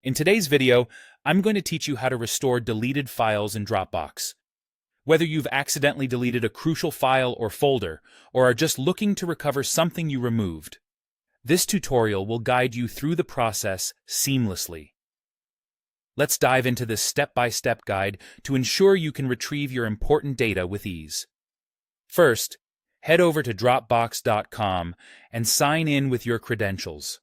In today's video, I'm going to teach you how to restore deleted files in Dropbox. Whether you've accidentally deleted a crucial file or folder, or are just looking to recover something you removed, this tutorial will guide you through the process seamlessly. Let's dive into this step-by-step guide to ensure you can retrieve your important data with ease. First, head over to Dropbox.com and sign in with your credentials.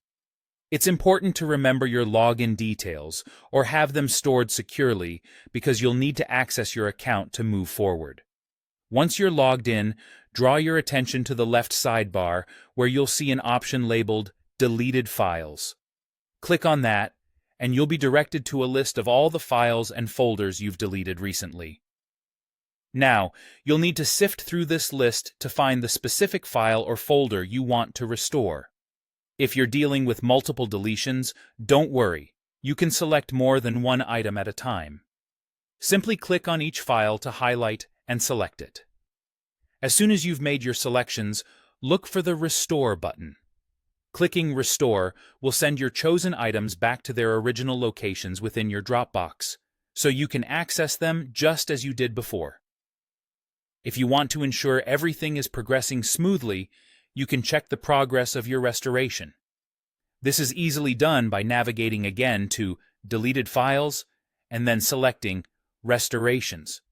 It's important to remember your login details or have them stored securely because you'll need to access your account to move forward. Once you're logged in, draw your attention to the left sidebar where you'll see an option labeled Deleted Files. Click on that, and you'll be directed to a list of all the files and folders you've deleted recently. Now, you'll need to sift through this list to find the specific file or folder you want to restore. If you're dealing with multiple deletions, don't worry. You can select more than one item at a time. Simply click on each file to highlight and select it. As soon as you've made your selections, look for the Restore button. Clicking Restore will send your chosen items back to their original locations within your Dropbox, so you can access them just as you did before. If you want to ensure everything is progressing smoothly, you can check the progress of your restoration. This is easily done by navigating again to Deleted Files and then selecting Restorations.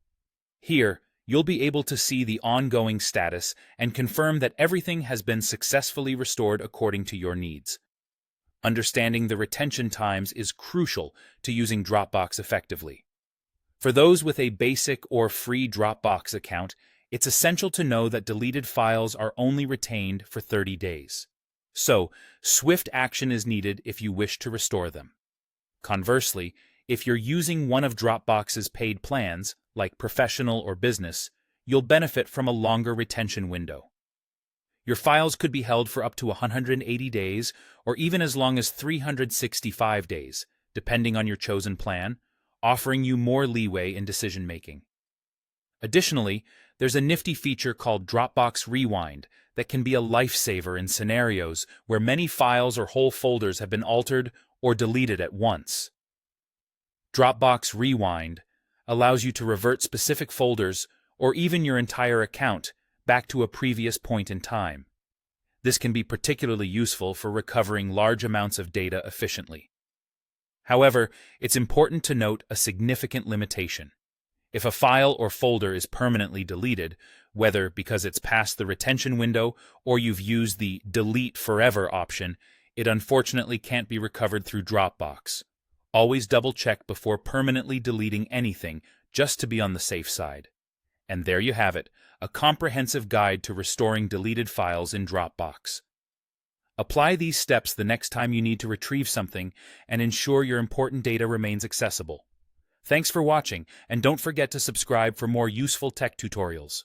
Here, you'll be able to see the ongoing status and confirm that everything has been successfully restored according to your needs. Understanding the retention times is crucial to using Dropbox effectively. For those with a basic or free Dropbox account, it's essential to know that deleted files are only retained for 30 days. So, swift action is needed if you wish to restore them. Conversely, if you're using one of Dropbox's paid plans, like Professional or Business, you'll benefit from a longer retention window. Your files could be held for up to 180 days or even as long as 365 days, depending on your chosen plan, offering you more leeway in decision-making. Additionally, there's a nifty feature called Dropbox Rewind that can be a lifesaver in scenarios where many files or whole folders have been altered or deleted at once. Dropbox Rewind allows you to revert specific folders or even your entire account back to a previous point in time. This can be particularly useful for recovering large amounts of data efficiently. However, it's important to note a significant limitation. If a file or folder is permanently deleted, whether because it's past the retention window or you've used the Delete Forever option, it unfortunately can't be recovered through Dropbox. Always double-check before permanently deleting anything, just to be on the safe side. And there you have it, a comprehensive guide to restoring deleted files in Dropbox. Apply these steps the next time you need to retrieve something and ensure your important data remains accessible. Thanks for watching, and don't forget to subscribe for more useful tech tutorials.